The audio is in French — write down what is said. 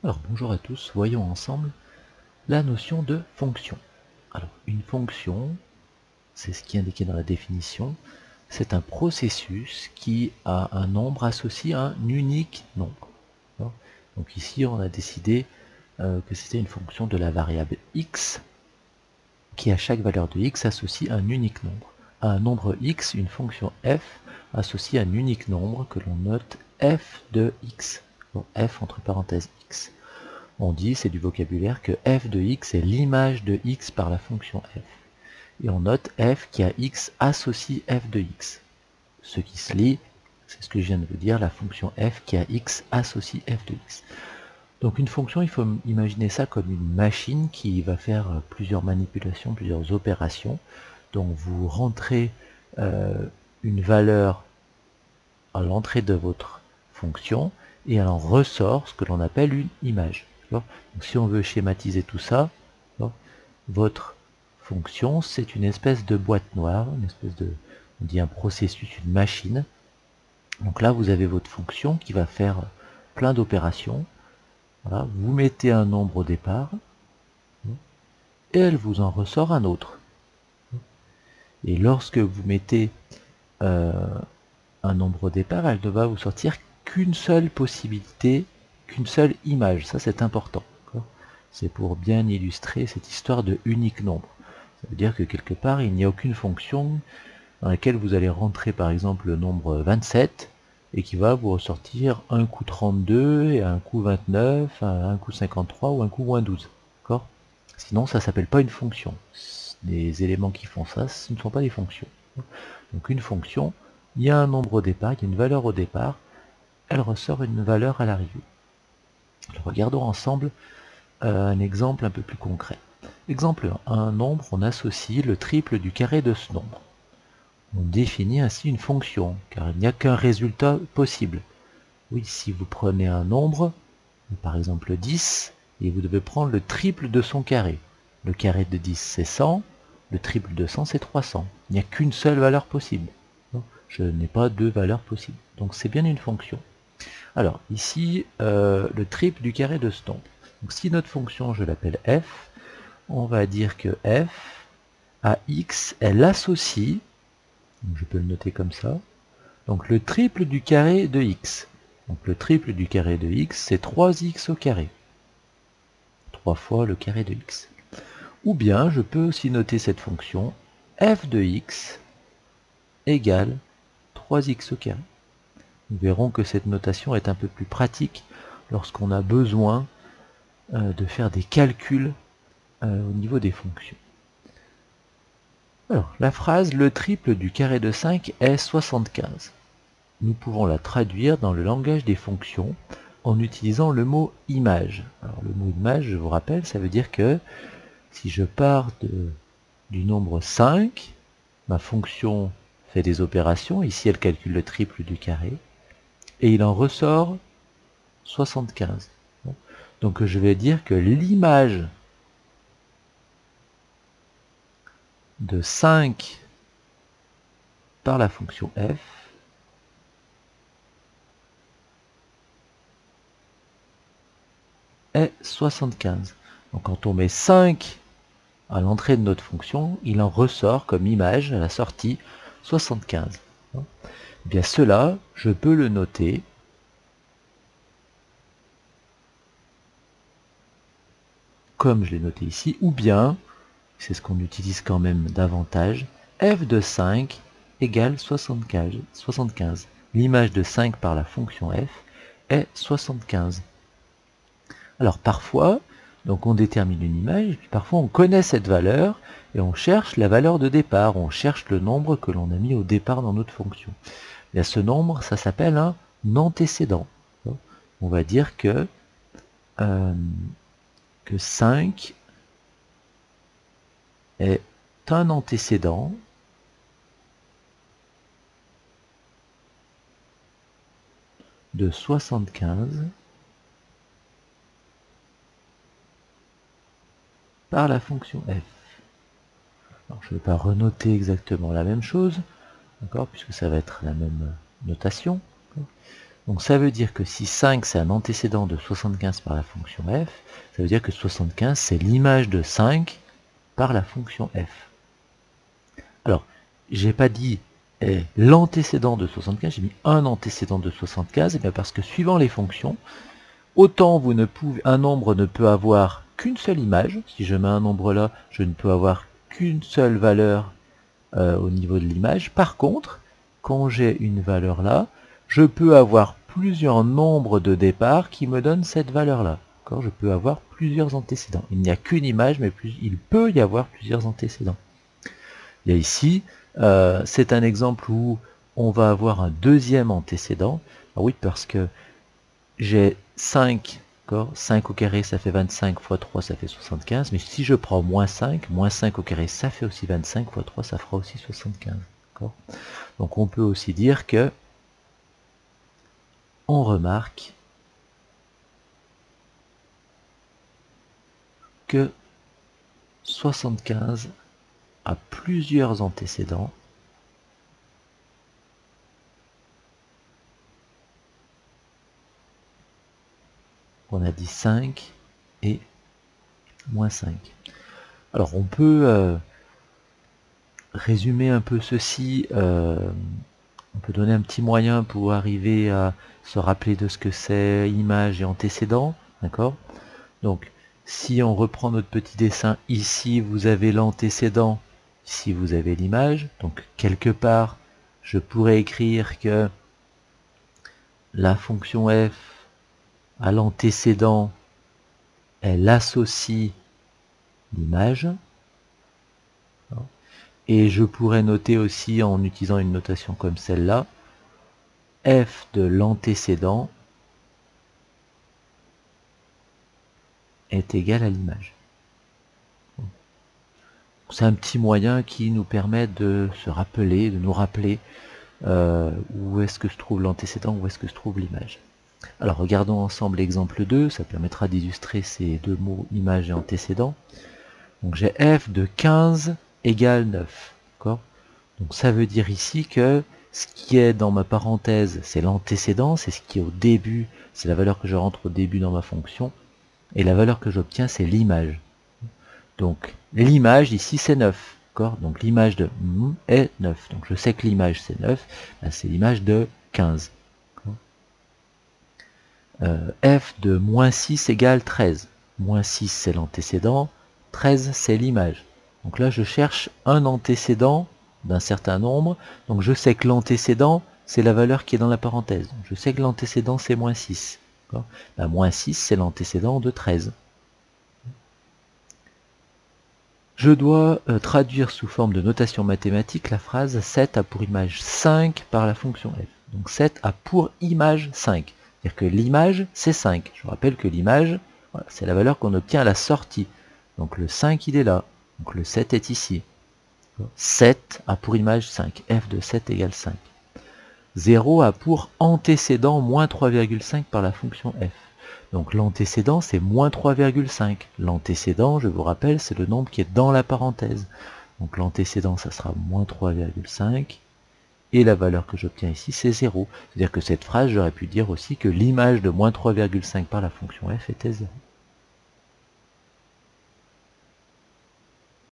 Alors bonjour à tous, voyons ensemble la notion de fonction. Alors une fonction, c'est ce qui est indiqué dans la définition, c'est un processus qui a un nombre associé à un unique nombre. Donc ici on a décidé que c'était une fonction de la variable x qui à chaque valeur de x associe un unique nombre. À un nombre x, une fonction f associe un unique nombre que l'on note f de x. Donc f entre parenthèses x. On dit, c'est du vocabulaire, que f de x est l'image de x par la fonction f. Et on note f qui a x associe f de x. Ce qui se lit, c'est ce que je viens de vous dire, la fonction f qui a x associe f de x. Donc une fonction, il faut imaginer ça comme une machine qui va faire plusieurs manipulations, plusieurs opérations. Donc vous rentrez une valeur à l'entrée de votre fonction et elle en ressort ce que l'on appelle une image. Donc, si on veut schématiser tout ça, votre fonction c'est une espèce de boîte noire, une espèce de, on dit un processus, une machine. Donc là vous avez votre fonction qui va faire plein d'opérations. Voilà, vous mettez un nombre au départ et elle vous en ressort un autre. Et lorsque vous mettez un nombre au départ, elle ne va vous sortir qu'une seule possibilité, qu'une seule image. Ça c'est important. C'est pour bien illustrer cette histoire de unique nombre. Ça veut dire que quelque part il n'y a aucune fonction dans laquelle vous allez rentrer par exemple le nombre 27 et qui va vous ressortir un coup 32 et un coup 29, un coup 53 ou un coup moins 12. Sinon ça s'appelle pas une fonction. Les éléments qui font ça, ce ne sont pas des fonctions. Donc une fonction, il y a un nombre au départ, il y a une valeur au départ, elle ressort une valeur à l'arrivée. Regardons ensemble un exemple un peu plus concret. Exemple 1, à un nombre, on associe le triple du carré de ce nombre. On définit ainsi une fonction, car il n'y a qu'un résultat possible. Oui, si vous prenez un nombre, par exemple 10, et vous devez prendre le triple de son carré. Le carré de 10 c'est 100, le triple de 100 c'est 300. Il n'y a qu'une seule valeur possible. Je n'ai pas deux valeurs possibles. Donc c'est bien une fonction. Alors ici, le triple du carré de ce nombre. Donc si notre fonction, je l'appelle f, on va dire que f à x, elle associe, je peux le noter comme ça, donc le triple du carré de x. Donc le triple du carré de x, c'est 3x au carré. 3 fois le carré de x. Ou bien, je peux aussi noter cette fonction f de x égale 3x au carré. Nous verrons que cette notation est un peu plus pratique lorsqu'on a besoin de faire des calculs au niveau des fonctions. Alors, la phrase « le triple du carré de 5 est 75 ». Nous pouvons la traduire dans le langage des fonctions en utilisant le mot « image ». Alors, le mot « image », je vous rappelle, ça veut dire que si je pars du nombre 5, ma fonction fait des opérations. Ici, elle calcule le triple du carré. Et il en ressort 75. Donc je vais dire que l'image de 5 par la fonction f est 75. Donc quand on met 5 à l'entrée de notre fonction, il en ressort comme image à la sortie 75. Eh bien cela, je peux le noter comme je l'ai noté ici, ou bien, c'est ce qu'on utilise quand même davantage, f de 5 égale 75. L'image de 5 par la fonction f est 75. Alors parfois, donc on détermine une image, puis parfois on connaît cette valeur et on cherche la valeur de départ, on cherche le nombre que l'on a mis au départ dans notre fonction. Et à ce nombre, ça s'appelle un antécédent. On va dire que 5 est un antécédent de 75 par la fonction f. Alors, je ne vais pas renoter exactement la même chose, d'accord, puisque ça va être la même notation. Donc ça veut dire que si 5 c'est un antécédent de 75 par la fonction f, ça veut dire que 75 c'est l'image de 5 par la fonction f. Alors, j'ai pas dit l'antécédent de 75, j'ai mis un antécédent de 75, et bien parce que suivant les fonctions, autant un nombre ne peut avoir qu'une seule image. Si je mets un nombre là, je ne peux avoir qu'une seule valeur au niveau de l'image. Par contre, quand j'ai une valeur là, je peux avoir plusieurs nombres de départ qui me donnent cette valeur-là. Je peux avoir plusieurs antécédents. Il n'y a qu'une image, mais il peut y avoir plusieurs antécédents. Il y a ici, c'est un exemple où on va avoir un deuxième antécédent. Ah oui, parce que j'ai 5, 5 au carré ça fait 25, fois 3 ça fait 75, mais si je prends moins 5 au carré ça fait aussi 25, fois 3 ça fera aussi 75. Donc on peut aussi dire que on remarque que 75 a plusieurs antécédents on a dit 5 et moins 5. Alors on peut résumer un peu ceci, on peut donner un petit moyen pour arriver à se rappeler de ce que c'est image et antécédent, d'accord? Donc si on reprend notre petit dessin, ici vous avez l'antécédent, ici vous avez l'image, donc quelque part je pourrais écrire que la fonction f à l'antécédent, elle associe l'image. Et je pourrais noter aussi, en utilisant une notation comme celle-là, f de l'antécédent est égal à l'image. C'est un petit moyen qui nous permet de se rappeler, de nous rappeler où est-ce que se trouve l'antécédent, où est-ce que se trouve l'image. Alors regardons ensemble l'exemple 2, ça permettra d'illustrer ces deux mots image et antécédent. Donc j'ai f de 15 égale 9. Donc ça veut dire ici que ce qui est dans ma parenthèse, c'est l'antécédent, c'est ce qui est au début, c'est la valeur que je rentre au début dans ma fonction, et la valeur que j'obtiens, c'est l'image. Donc l'image ici, c'est 9. Donc l'image de est 9. Donc je sais que l'image, c'est 9, c'est l'image de 15. F de moins 6 égale 13. Moins 6, c'est l'antécédent, 13, c'est l'image. Donc là, je cherche un antécédent d'un certain nombre. Donc je sais que l'antécédent, c'est la valeur qui est dans la parenthèse. Donc je sais que l'antécédent, c'est moins 6. Moins 6, c'est l'antécédent de 13. Je dois traduire sous forme de notation mathématique la phrase 7 a pour image 5 par la fonction f. Donc 7 a pour image 5. C'est-à-dire que l'image, c'est 5. Je vous rappelle que l'image, voilà, c'est la valeur qu'on obtient à la sortie. Donc le 5, il est là. Donc le 7 est ici. 7 a pour image 5. F de 7 égale 5. 0 a pour antécédent moins 3,5 par la fonction f. Donc l'antécédent, c'est moins 3,5. L'antécédent, je vous rappelle, c'est le nombre qui est dans la parenthèse. Donc l'antécédent, ça sera moins 3,5. Et la valeur que j'obtiens ici, c'est 0. C'est-à-dire que cette phrase, j'aurais pu dire aussi que l'image de moins 3,5 par la fonction f était 0.